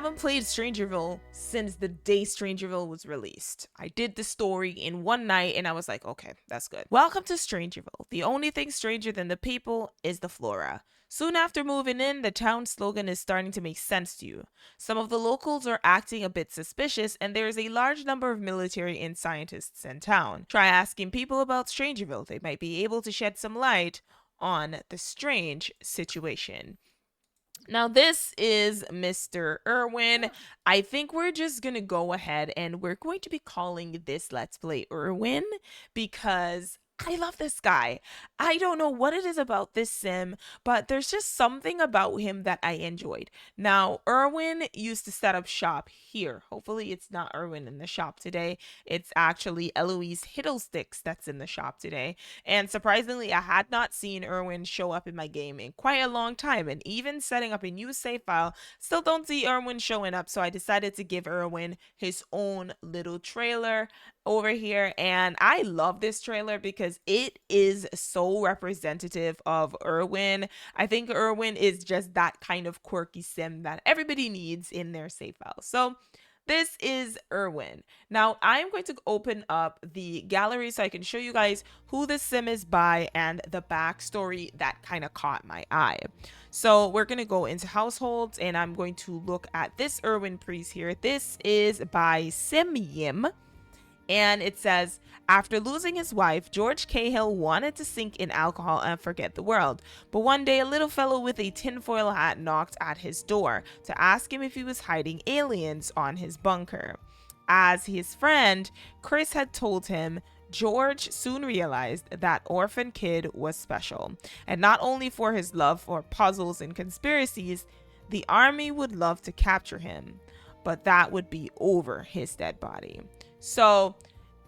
haven't played Strangerville since the day Strangerville was released. I did the story in one night and I was like, okay, that's good. Welcome to Strangerville. The only thing stranger than the people is the flora. Soon after moving in, the town slogan is starting to make sense to you. Some of the locals are acting a bit suspicious, and there is a large number of military and scientists in town. Try asking people about Strangerville. They might be able to shed some light on the strange situation. Now, this is Mr. Erwin. I think we're just going to go ahead and we're going to be calling this Let's Play Erwin because I love this guy. I don't know what it is about this sim, but there's just something about him that I enjoyed. Now, Erwin used to set up shop here. Hopefully, it's not Erwin in the shop today. It's actually Eloise Hiddlesticks that's in the shop today. And surprisingly, I had not seen Erwin show up in my game in quite a long time. And even setting up a new save file, still don't see Erwin showing up. So I decided to give Erwin his own little trailer over here, and I love this trailer because it is so representative of Erwin. I think Erwin is just that kind of quirky sim that everybody needs in their save file. So this is Erwin. Now I'm going to open up the gallery so I can show you guys who this sim is by and the backstory that kind of caught my eye. So we're going to go into households and I'm going to look at this Erwin Pries here. This is by Simyim. And it says, after losing his wife, George Cahill wanted to sink in alcohol and forget the world. But one day, a little fellow with a tinfoil hat knocked at his door to ask him if he was hiding aliens on his bunker. As his friend, Chris had told him, George soon realized that orphan kid was special. And not only for his love for puzzles and conspiracies, the army would love to capture him. But that would be over his dead body. So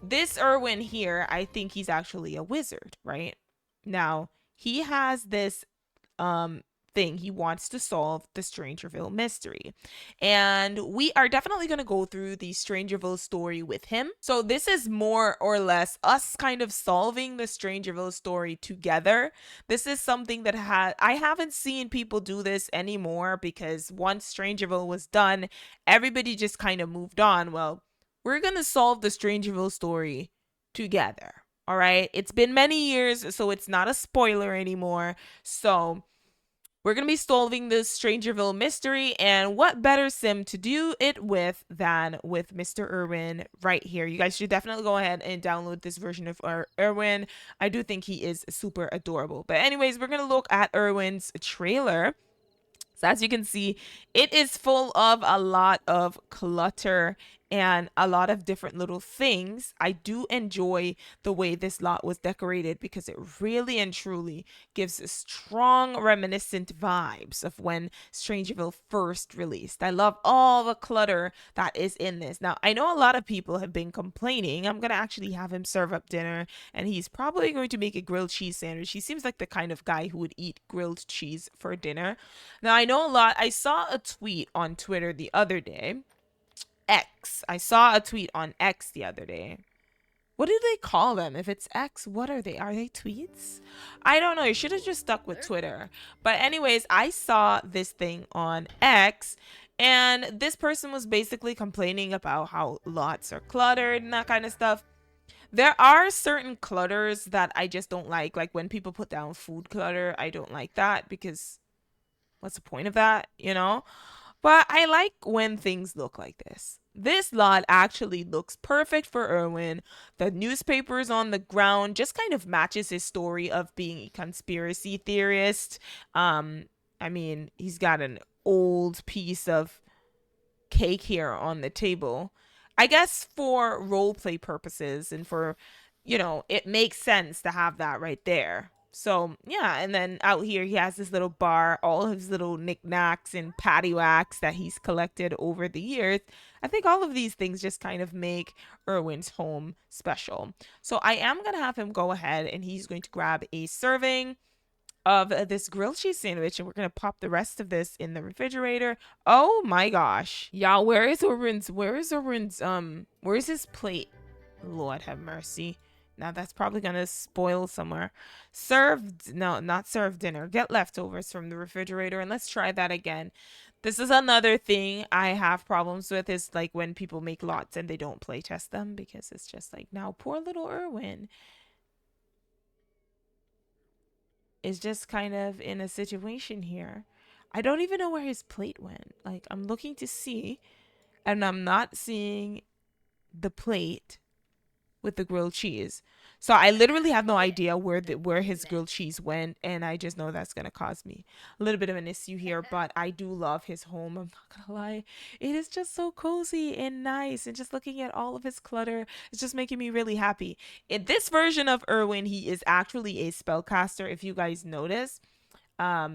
this Erwin here, I think he's actually a wizard, right? Now, he has this thing he wants to solve, the Strangerville mystery. And we are definitely going to go through the Strangerville story with him. So this is more or less us kind of solving the Strangerville story together. This is something that I haven't seen people do this anymore because once Strangerville was done, everybody just kind of moved on. Well, we're going to solve the Strangerville story together. All right. It's been many years, so it's not a spoiler anymore. So we're going to be solving this Strangerville mystery. And what better sim to do it with than with Mr. Erwin right here. You guys should definitely go ahead and download this version of Erwin. I do think he is super adorable. But anyways, we're going to look at Erwin's trailer. So as you can see, it is full of a lot of clutter and a lot of different little things. I do enjoy the way this lot was decorated because it really and truly gives strong reminiscent vibes of when Strangerville first released. I love all the clutter that is in this. Now, I know a lot of people have been complaining. I'm going to actually have him serve up dinner and he's probably going to make a grilled cheese sandwich. He seems like the kind of guy who would eat grilled cheese for dinner. Now, I know a lot. I saw a tweet on Twitter the other day. I saw a tweet on X the other day. What do they call them? If it's X, what are they? Are they tweets? I don't know. You should have just stuck with Twitter. But anyways, I saw this thing on X and this person was basically complaining about how lots are cluttered and that kind of stuff. There are certain clutters that I just don't like when when people put down food clutter, I don't like that because what's the point of that, you know? But I like when things look like this. This lot actually looks perfect for Erwin. The newspapers on the ground just kind of matches his story of being a conspiracy theorist. I mean, he's got an old piece of cake here on the table. I guess for roleplay purposes and for, you know, it makes sense to have that right there. So yeah, and then out here he has this little bar, all his little knickknacks and paddywhacks that he's collected over the years. I think all of these things just kind of make Erwin's home special. So I am gonna have him go ahead and he's going to grab a serving of this grilled cheese sandwich and we're gonna pop the rest of this in the refrigerator. Oh my gosh, y'all, where's his plate? Lord have mercy. Now that's probably gonna spoil somewhere. Served, no, not served dinner. Get leftovers from the refrigerator and let's try that again. This is another thing I have problems with is like when people make lots and they don't play test them, because it's just like, now poor little Erwin is just kind of in a situation here. I don't even know where his plate went. Like, I'm looking to see and I'm not seeing the plate with the grilled cheese. So I literally have no idea where his grilled cheese went, and I just know that's gonna cause me a little bit of an issue here. But I do love his home. I'm not gonna lie, it is just so cozy and nice, and just looking at all of his clutter, it's just making me really happy. In this version of Erwin, he is actually a spellcaster. If you guys notice,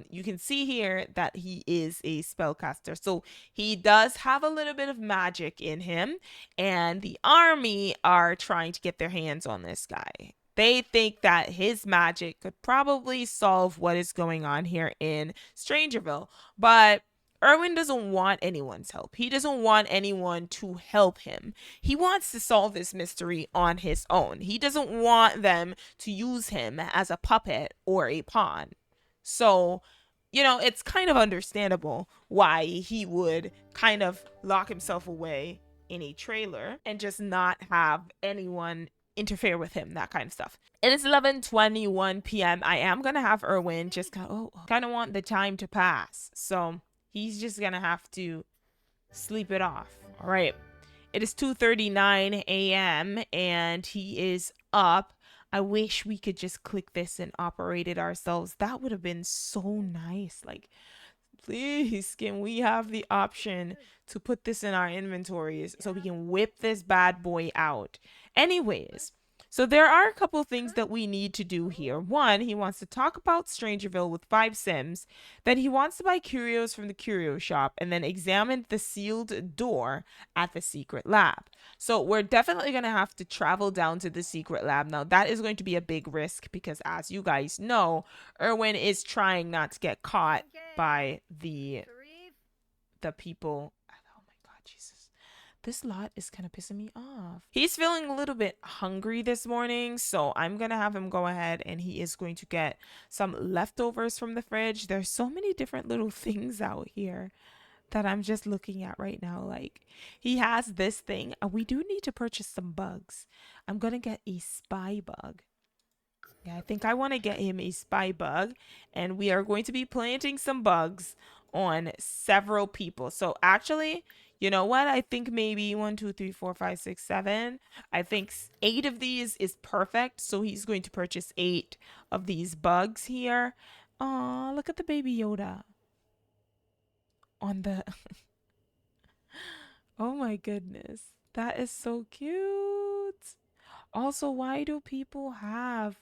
you can see here that he is a spellcaster. So he does have a little bit of magic in him, and the army are trying to get their hands on this guy. They think that his magic could probably solve what is going on here in Strangerville, but Erwin doesn't want anyone's help. He doesn't want anyone to help him. He wants to solve this mystery on his own. He doesn't want them to use him as a puppet or a pawn. So, it's kind of understandable why he would kind of lock himself away in a trailer and just not have anyone interfere with him, that kind of stuff. It is 11:21 p.m. I am going to have Erwin just kind of want the time to pass. So, he's just going to have to sleep it off. All right. It is 2:39 a.m. and he is up. I wish we could just click this and operate it ourselves. That would have been so nice. Like, please, can we have the option to put this in our inventories so we can whip this bad boy out? Anyways, so there are a couple things that we need to do here. One, he wants to talk about Strangerville with 5 Sims. Then he wants to buy curios from the curio shop and then examine the sealed door at the secret lab. So we're definitely going to have to travel down to the secret lab. Now, that is going to be a big risk because, as you guys know, Erwin is trying not to get caught by the people. Oh my God, Jesus. This lot is kind of pissing me off. He's feeling a little bit hungry this morning, so I'm going to have him go ahead and he is going to get some leftovers from the fridge. There's so many different little things out here that I'm just looking at right now. Like, he has this thing. We do need to purchase some bugs. I'm going to get a spy bug. Yeah, I think I want to get him a spy bug, and we are going to be planting some bugs on several people. So actually, you know what? I think maybe 1, 2, 3, 4, 5, 6, 7. I think 8 of these is perfect. So he's going to purchase 8 of these bugs here. Aw, look at the baby Yoda on the... Oh my goodness. That is so cute. Also, why do people have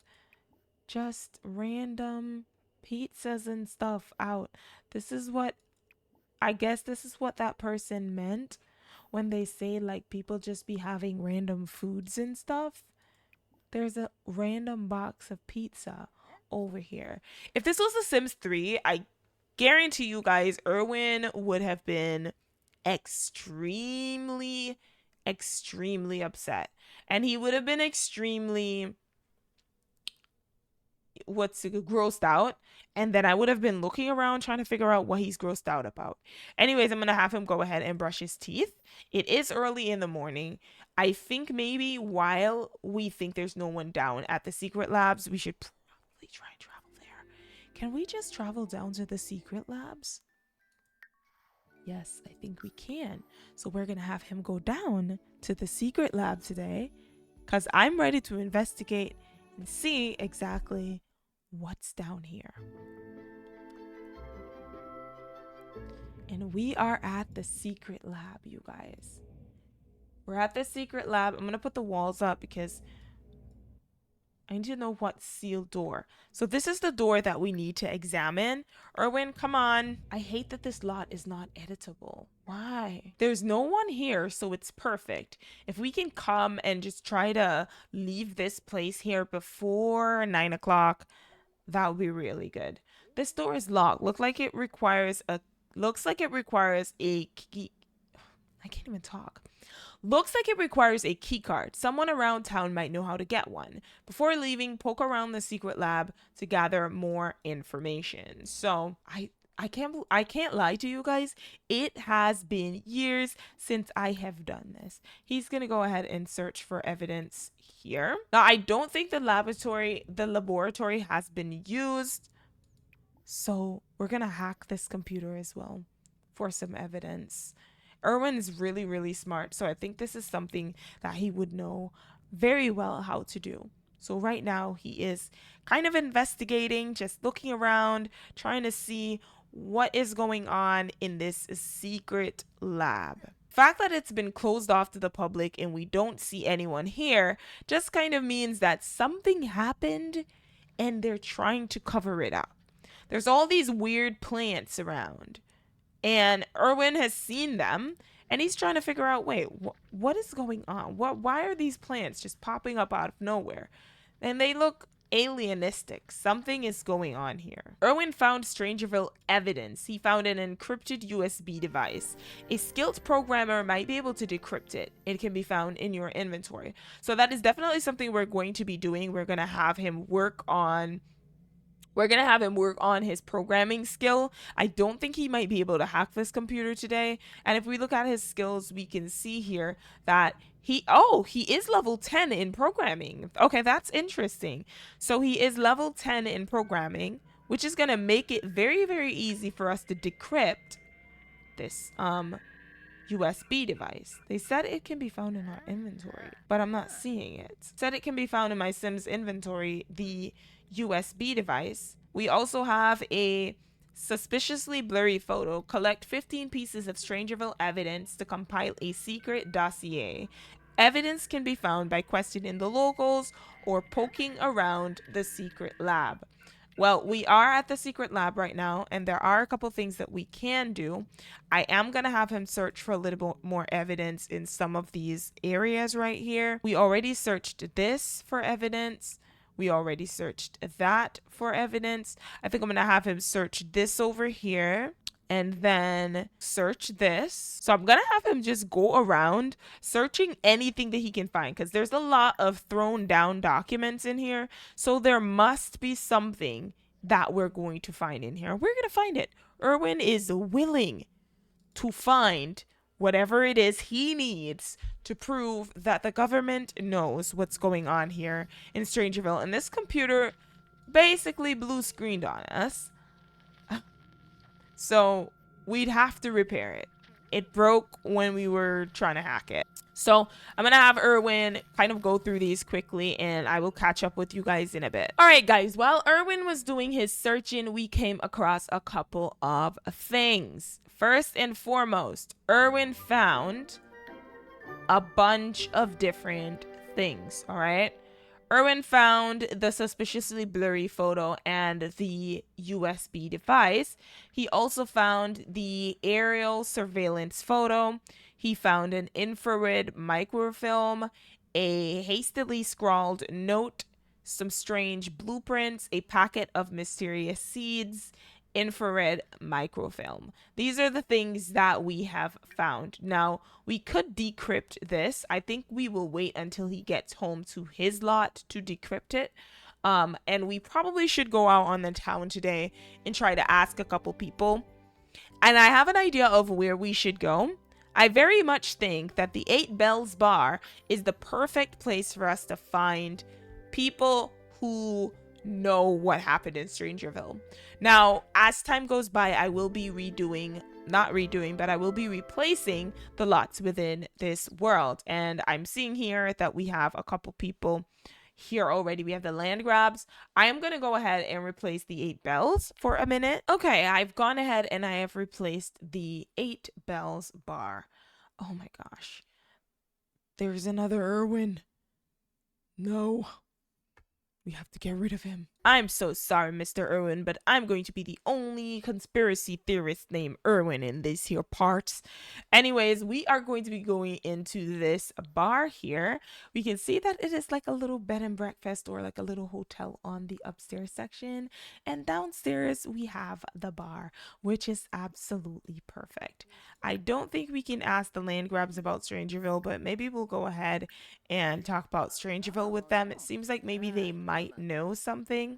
just random pizzas and stuff out? I guess this is what that person meant when they say like people just be having random foods and stuff. There's a random box of pizza over here. If this was The Sims 3, I guarantee you guys Erwin would have been extremely, extremely upset. And he would have been extremely grossed out, and then I would have been looking around trying to figure out what he's grossed out about. Anyways, I'm gonna have him go ahead and brush his teeth. It is early in the morning. I think maybe while we think there's no one down at the secret labs, we should probably try and travel there. Can we just travel down to the secret labs? Yes, I think we can. So we're gonna have him go down to the secret lab today, because I'm ready to investigate and see exactly what's down here. And we are at the secret lab, you guys. We're at the secret lab. I'm going to put the walls up because I need to know what sealed door. So this is the door that we need to examine. Erwin, come on. I hate that this lot is not editable. Why? There's no one here, so it's perfect. If we can come and just try to leave this place here before 9 o'clock, that would be really good. This door is locked. Looks like it requires a key. I can't even talk. Looks like it requires a key card. Someone around town might know how to get one. Before leaving, poke around the secret lab to gather more information. So I can't lie to you guys. It has been years since I have done this. He's going to go ahead and search for evidence here. Now, I don't think the laboratory has been used. So, we're going to hack this computer as well for some evidence. Erwin is really, really smart. So, I think this is something that he would know very well how to do. So, right now, he is kind of investigating, just looking around, trying to see what is going on in this secret lab. Fact that it's been closed off to the public and we don't see anyone here just kind of means that something happened and they're trying to cover it up. There's all these weird plants around, and Erwin has seen them, and he's trying to figure out, wait, what is going on? Why are these plants just popping up out of nowhere? And they look alienistic. Something is going on here. Erwin found Strangerville evidence. He found an encrypted USB device. A skilled programmer might be able to decrypt it. It can be found in your inventory. So that is definitely something we're going to be doing. We're going to have him work on his programming skill. I don't think he might be able to hack this computer today. And if we look at his skills, we can see here that he is level 10 in programming. Okay, that's interesting. So he is level 10 in programming, which is going to make it very, very easy for us to decrypt this USB device. They said it can be found in our inventory, but I'm not seeing it. Said it can be found in my Sims inventory, the USB device. We also have a suspiciously blurry photo. Collect 15 pieces of Strangerville evidence to compile a secret dossier. Evidence can be found by questioning the locals or poking around the secret lab. Well, we are at the secret lab right now, and there are a couple things that we can do. I am going to have him search for a little bit more evidence in some of these areas right here. We already searched this for evidence. We already searched that for evidence. I think I'm going to have him search this over here and then search this. So I'm going to have him just go around searching anything that he can find, because there's a lot of thrown down documents in here. So there must be something that we're going to find in here. We're going to find it. Erwin is willing to find whatever it is he needs to prove that the government knows what's going on here in Strangerville. And this computer basically blue screened on us. So we'd have to repair it. It broke when we were trying to hack it. So I'm going to have Erwin kind of go through these quickly, and I will catch up with you guys in a bit. All right, guys. While Erwin was doing his searching, we came across a couple of things. First and foremost, Erwin found a bunch of different things, all right? Erwin found the suspiciously blurry photo and the USB device. He also found the aerial surveillance photo. He found an infrared microfilm, a hastily scrawled note, some strange blueprints, a packet of mysterious seeds, infrared microfilm. These are the things that we have found. Now, we could decrypt this. I think we will wait until he gets home to his lot to decrypt it. And we probably should go out on the town today and try to ask a couple people. And I have an idea of where we should go. I very much think that the 8 Bells Bar is the perfect place for us to find people who know what happened in Strangerville. Now, as time goes by, I will be I will be replacing the lots within this world. And I'm seeing here that we have a couple people here already. We have the land grabs. I am going to go ahead and replace the 8 bells for a minute. Okay, I've gone ahead and I have replaced the 8 Bells Bar. Oh my gosh. There's another Erwin. No. We have to get rid of him. I'm so sorry, Mr. Erwin, but I'm going to be the only conspiracy theorist named Erwin in these here parts. Anyways, we are going to be going into this bar here. We can see that it is like a little bed and breakfast or like a little hotel on the upstairs section. And downstairs, we have the bar, which is absolutely perfect. I don't think we can ask the land grabs about Strangerville, but maybe we'll go ahead and talk about Strangerville with them. It seems like maybe they might know something.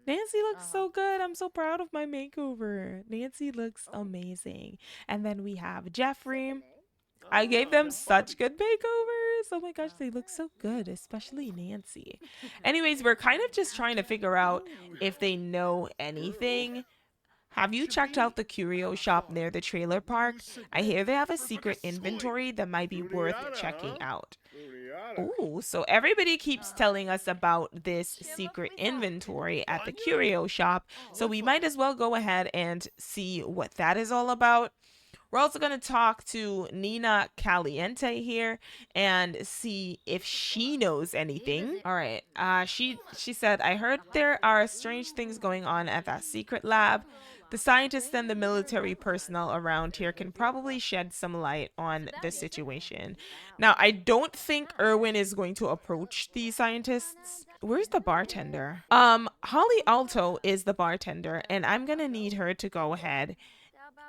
Nancy looks so good. I'm so proud of my makeover. Nancy looks amazing. And then we have Jeffrey. I gave them such good makeovers. Oh my gosh, they look so good, especially Nancy. Anyways, we're kind of just trying to figure out if they know anything. Have you checked out the curio shop near the trailer park? I hear they have a secret inventory that might be worth checking out. Ooh, so everybody keeps telling us about this secret inventory at the curio shop, so we might as well go ahead and see what that is all about. We're also going to talk to Nina Caliente here and see if she knows anything. All right. She said, I heard there are strange things going on at that secret lab. The scientists and the military personnel around here can probably shed some light on the situation. Now, I don't think Erwin is going to approach the scientists. Where's the bartender? Holly Alto is the bartender, and I'm gonna need her to go ahead.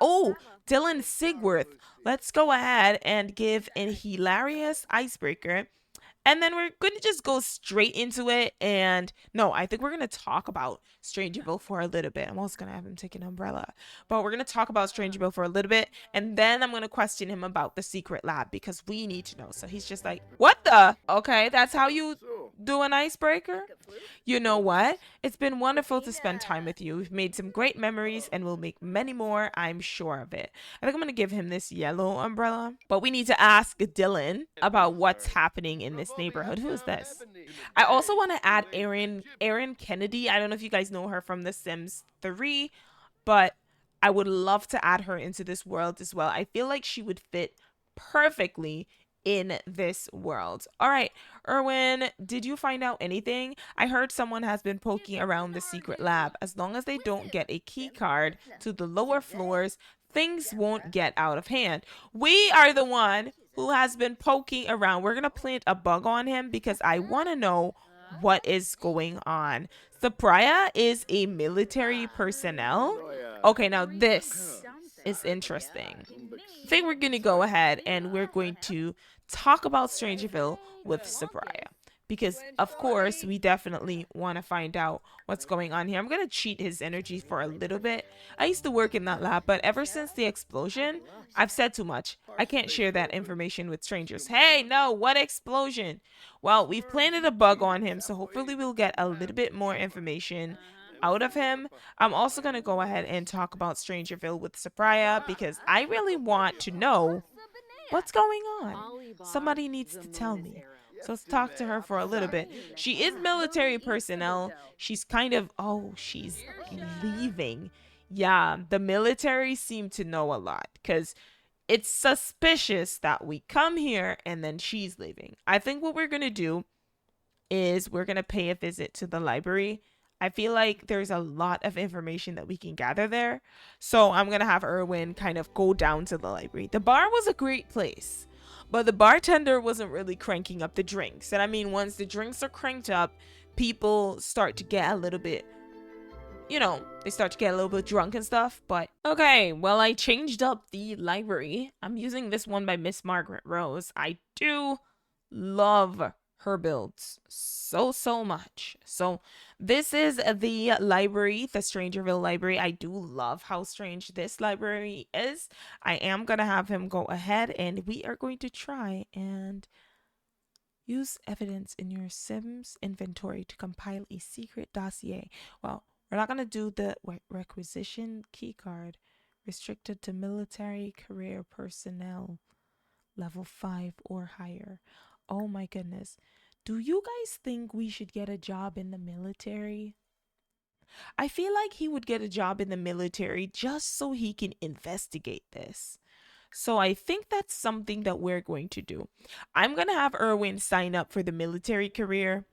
Oh, Dylan Sigworth. Let's go ahead and give a hilarious icebreaker. And then we're going to just go straight into it. And no, I think we're going to talk about Strangerville for a little bit. I'm also going to have him take an umbrella. But we're going to talk about Strangerville for a little bit. And then I'm going to question him about the secret lab because we need to know. So he's just like, what the? Okay, that's how you do an icebreaker? You know what? It's been wonderful to spend time with you. We've made some great memories and we'll make many more. I'm sure of it. I think I'm going to give him this yellow umbrella. But we need to ask Dylan about what's happening in this neighborhood. Who is this? I also want to add Erin Kennedy. I don't know if you guys know her from The Sims 3, but I would love to add her into this world as well. I feel like she would fit perfectly in this world. All right, Erwin, did you find out anything? I heard someone has been poking around the secret lab. As long as they don't get a key card to the lower floors, things won't get out of hand. We are the one who has been poking around. We're gonna plant a bug on him because I want to know what is going on. Sapraya is a military personnel. Okay, now this is interesting. I think we're gonna go ahead and we're going to talk about Strangerville with Sapraya. Because of course we definitely want to find out what's going on here. I'm gonna cheat his energy for a little bit. I used to work in that lab, but ever since the explosion, I've said too much. I can't share that information with strangers. Hey, no, what explosion? Well, we've planted a bug on him, so hopefully we'll get a little bit more information out of him. I'm also gonna go ahead and talk about Strangerville with Sapraya because I really want to know what's going on. Somebody needs to tell me. So let's talk to her for a little bit. She is military personnel. She's kind of, oh, she's leaving. Yeah, the military seem to know a lot because it's suspicious that we come here and then she's leaving. I think what we're going to do is we're going to pay a visit to the library. I feel like there's a lot of information that we can gather there. So I'm going to have Erwin kind of go down to the library. The bar was a great place, but the bartender wasn't really cranking up the drinks. And I mean, once the drinks are cranked up, people start to get a little bit, they start to get a little bit drunk and stuff. But okay, well, I changed up the library. I'm using this one by Miss Margaret Rose. I do love her builds so much. So this is the library, the Strangerville library. I do love how strange this library is. I am gonna have him go ahead and we are going to try and use evidence in your Sims inventory to compile a secret dossier. Well, we're not gonna do the requisition key card restricted to military career personnel level 5 or higher. Oh my goodness. Do you guys think we should get a job in the military? I feel like he would get a job in the military just so he can investigate this. So I think that's something that we're going to do. I'm going to have Erwin sign up for the military career.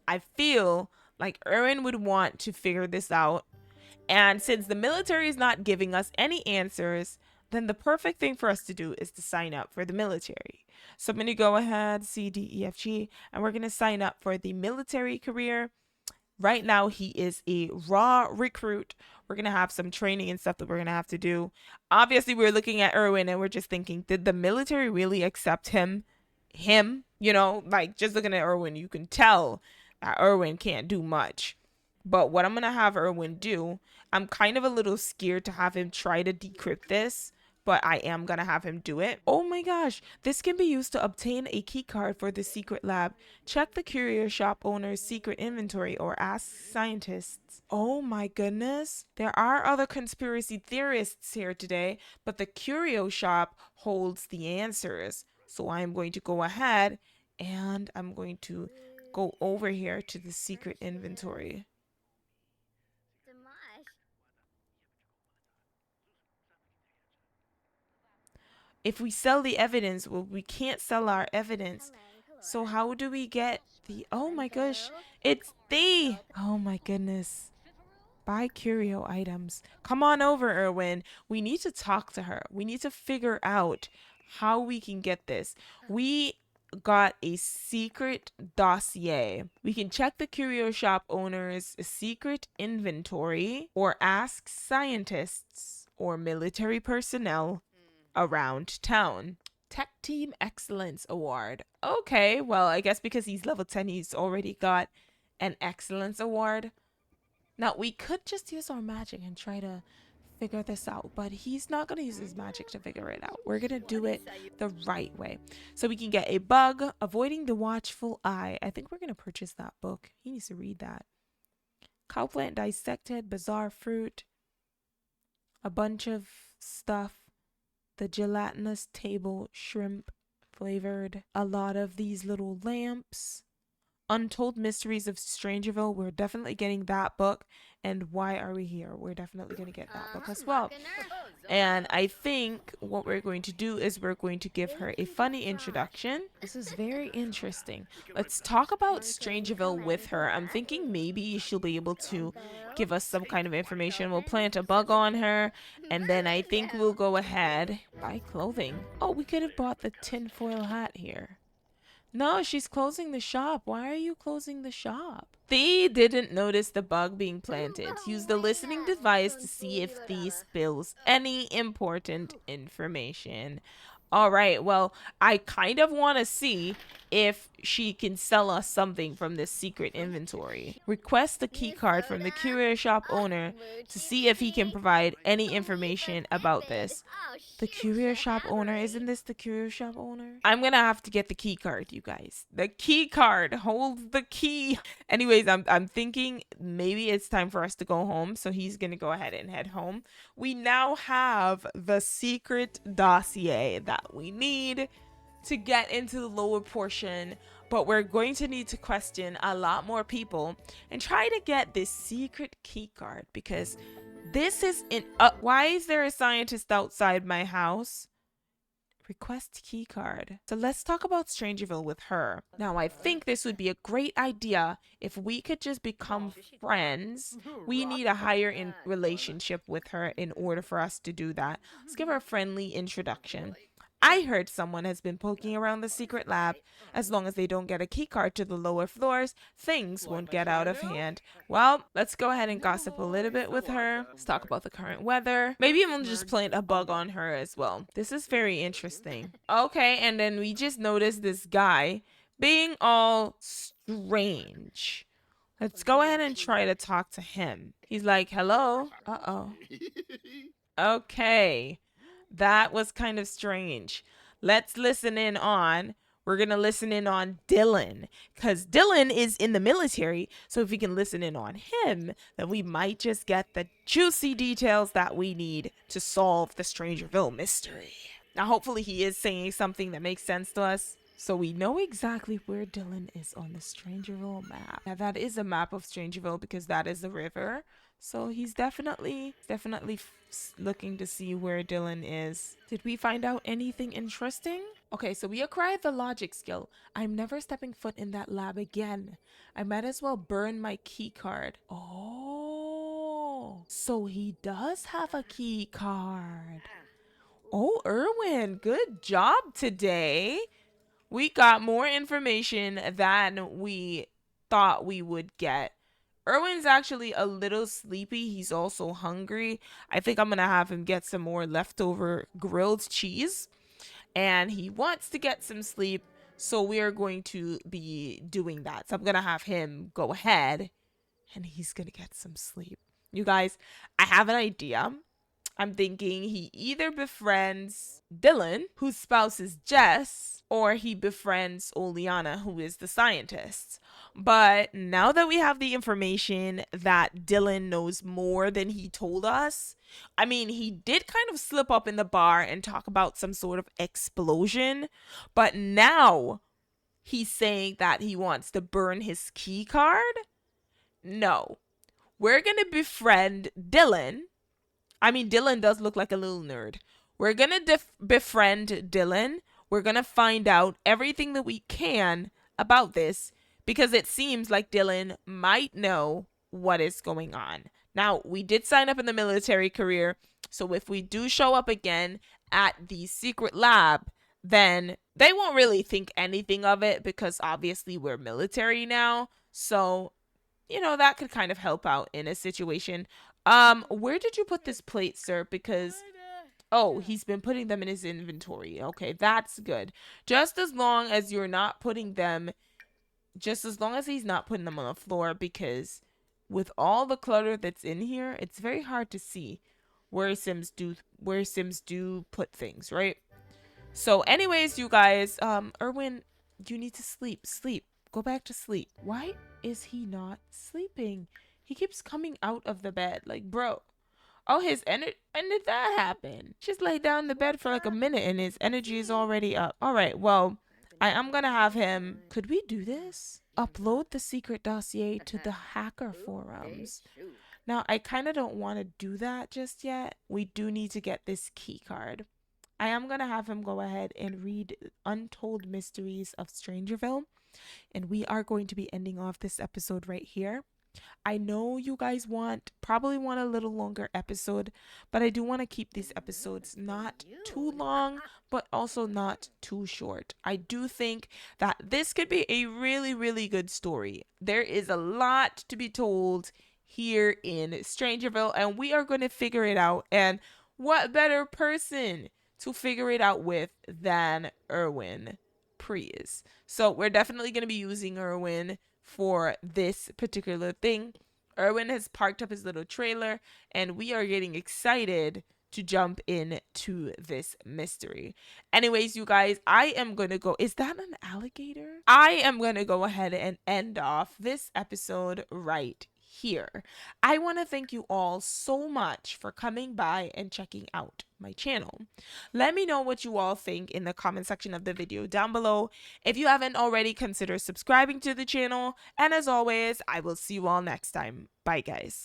I feel like Erwin would want to figure this out. And since the military is not giving us any answers, then the perfect thing for us to do is to sign up for the military. So I'm going to go ahead, C, D, E, F, G, and we're going to sign up for the military career. Right now, he is a raw recruit. We're going to have some training and stuff that we're going to have to do. Obviously, we're looking at Erwin and we're just thinking, did the military really accept him? Like just looking at Erwin, you can tell that Erwin can't do much. But what I'm going to have Erwin do, I'm kind of a little scared to have him try to decrypt this, but I am going to have him do it. Oh my gosh, this can be used to obtain a key card for the secret lab. Check the curio shop owner's secret inventory or ask scientists. Oh my goodness. There are other conspiracy theorists here today, but the curio shop holds the answers. So I'm going to go ahead and I'm going to go over here to the secret inventory. If we sell the evidence, well, we can't sell our evidence. So how do we get the, oh my gosh, it's the, oh my goodness. Buy curio items. Come on over, Erwin. We need to talk to her. We need to figure out how we can get this. We got a secret dossier. We can check the curio shop owner's secret inventory or ask scientists or military personnel around town. Tech Team Excellence Award. Okay, well, I guess because he's level 10, he's already got an Excellence Award. Now, we could just use our magic and try to figure this out, but he's not going to use his magic to figure it out. We're going to do it the right way. So we can get a bug, avoiding the watchful eye. I think we're going to purchase that book. He needs to read that. Cowplant dissected, bizarre fruit, a bunch of stuff. The gelatinous table shrimp flavored, a lot of these little lamps. Untold Mysteries of Strangerville. We're definitely getting that book. And Why Are We Here? We're definitely going to get that book as well. And I think what we're going to do is we're going to give her a funny introduction. This is very interesting. Let's talk about Strangerville with her. I'm thinking maybe she'll be able to give us some kind of information. We'll plant a bug on her, and then I think we'll go ahead buy clothing. Oh, we could have bought the tinfoil hat here. No, she's closing the shop. Why are you closing the shop? Thee didn't notice the bug being planted. Use the listening device to see if Thee spills any important information. All right, well, I kind of want to see if she can sell us something from this secret inventory. Request the key card from the curio shop owner to see if he can provide any information about this. The curio shop owner, isn't this the curio shop owner? I'm gonna have to get the key card, you guys. The key card holds the key. Anyways, I'm thinking maybe it's time for us to go home, so he's gonna go ahead and head home. We now have the secret dossier that we need to get into the lower portion, but we're going to need to question a lot more people and try to get this secret key card, because this is in why is there a scientist outside my house? Request key card. So let's talk about Strangerville with her. Now, I think this would be a great idea if we could just become friends. We need a higher relationship with her in order for us to do that. Let's give her a friendly introduction. I heard someone has been poking around the secret lab. As long as they don't get a key card to the lower floors, things won't get out of hand. Well, let's go ahead and gossip a little bit with her. Let's talk about the current weather. Maybe we'll just plant a bug on her as well. This is very interesting. Okay, and then we just noticed this guy being all strange. Let's go ahead and try to talk to him. He's like, hello? Uh-oh. Okay. That was kind of strange. Let's listen in on, we're going to listen in on Dylan, because Dylan is in the military. So if we can listen in on him, then we might just get the juicy details that we need to solve the Strangerville mystery. Now, hopefully he is saying something that makes sense to us, so we know exactly where Dylan is on the Strangerville map. Now, that is a map of Strangerville because that is the river. So he's definitely looking to see where Dylan is. Did we find out anything interesting? Okay, so we acquired the logic skill. I'm never stepping foot in that lab again. I might as well burn my key card. Oh, so he does have a key card. Oh, Erwin, good job today. We got more information than we thought we would get. Erwin's actually a little sleepy. He's also hungry. I think I'm going to have him get some more leftover grilled cheese. And he wants to get some sleep. So we are going to be doing that. So I'm going to have him go ahead and he's gonna get some sleep. You guys, I have an idea. I'm thinking he either befriends Dylan, whose spouse is Jess, or he befriends Oleana, who is the scientist. But now that we have the information that Dylan knows more than he told us, I mean, he did kind of slip up in the bar and talk about some sort of explosion, but now he's saying that he wants to burn his key card? No. We're going to befriend Dylan. I mean, Dylan does look like a little nerd. We're going to befriend Dylan. We're going to find out everything that we can about this because it seems like Dylan might know what is going on. Now, we did sign up in the military career, so if we do show up again at the secret lab, then they won't really think anything of it because obviously we're military now. So, you know, that could kind of help out in a situation. Where did you put this plate, sir? Because oh, he's been putting them in his inventory. Okay, that's good. Just as long as you're not putting them, just as long as he's not putting them on the floor, because with all the clutter that's in here, it's very hard to see where Sims do put things, right? So anyways, you guys, Erwin, you need to sleep. Sleep. Go back to sleep. Why is he not sleeping? He keeps coming out of the bed. Like, bro. Oh, his energy. When did that happen? Just lay down in the bed for like a minute and his energy is already up. All right, well, I am going to have him. Could we do this? Upload the secret dossier to the hacker forums. Now, I kind of don't want to do that just yet. We do need to get this key card. I am going to have him go ahead and read Untold Mysteries of Strangerville. And we are going to be ending off this episode right here. I know you guys probably want a little longer episode, but I do want to keep these episodes not too long, but also not too short. I do think that this could be a really, really good story. There is a lot to be told here in Strangerville, and we are going to figure it out. And what better person to figure it out with than Erwin Pries? So we're definitely going to be using Erwin for this particular thing. Erwin has parked up his little trailer and we are getting excited to jump into this mystery. Anyways, you guys, I am going to go. Is that an alligator? I am going to go ahead and end off this episode right here. I want to thank you all so much for coming by and checking out my channel. Let me know what you all think in the comment section of the video down below. If you haven't already, consider subscribing to the channel. And as always, I will see you all next time. Bye, guys.